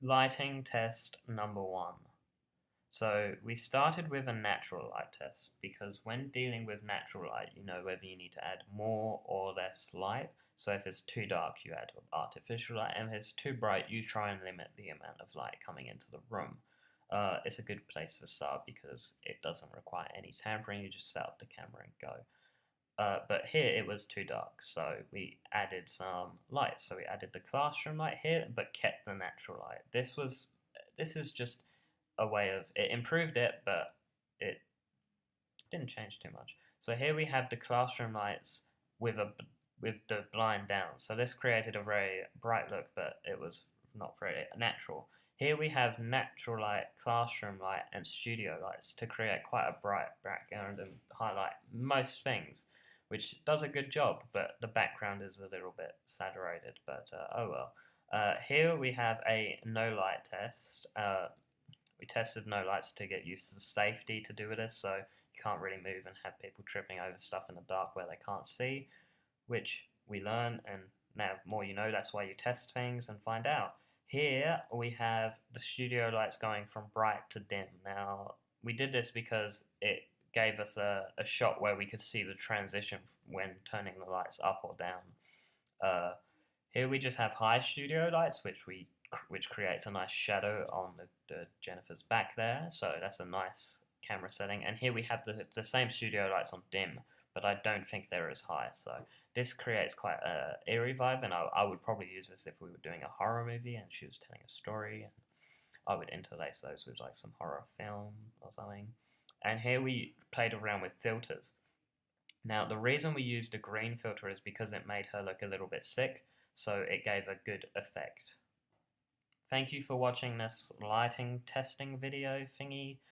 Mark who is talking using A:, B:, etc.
A: Lighting test number one. So we started with a natural light test because when dealing with natural light, you know whether you need to add more or less light. So if it's too dark, you add artificial light, and if it's too bright, you try and limit the amount of light coming into the room. It's a good place to start because it doesn't require any tampering. You just set up the camera and go. But here it was too dark, so we added some light. So we added the classroom light here, but kept the natural light. This is just a way of it improved it, but it didn't change too much. So here we have the classroom lights with a with the blind down. So this created a very bright look, but it was not very natural. Here we have natural light, classroom light, and studio lights to create quite a bright background and highlight most things, which does a good job, but the background is a little bit saturated, but oh well. Here we have a no light test. We tested no lights to get used to the safety to do with this, so you can't really move and have people tripping over stuff in the dark where they can't see, which we learn, and now more you know, that's why you test things and find out. Here we have the studio lights going from bright to dim. Now, we did this because it gave us a shot where we could see the transition when turning the lights up or down. Here we just have high studio lights, which creates a nice shadow on the Jennifer's back there. So that's a nice camera setting. And here we have the same studio lights on dim, but I don't think they're as high. So this creates quite a eerie vibe, and I would probably use this if we were doing a horror movie and she was telling a story, and I would interlace those with like some horror film or something. And here we played around with filters. Now, the reason we used a green filter is because it made her look a little bit sick, so it gave a good effect. Thank you for watching this lighting testing video thingy.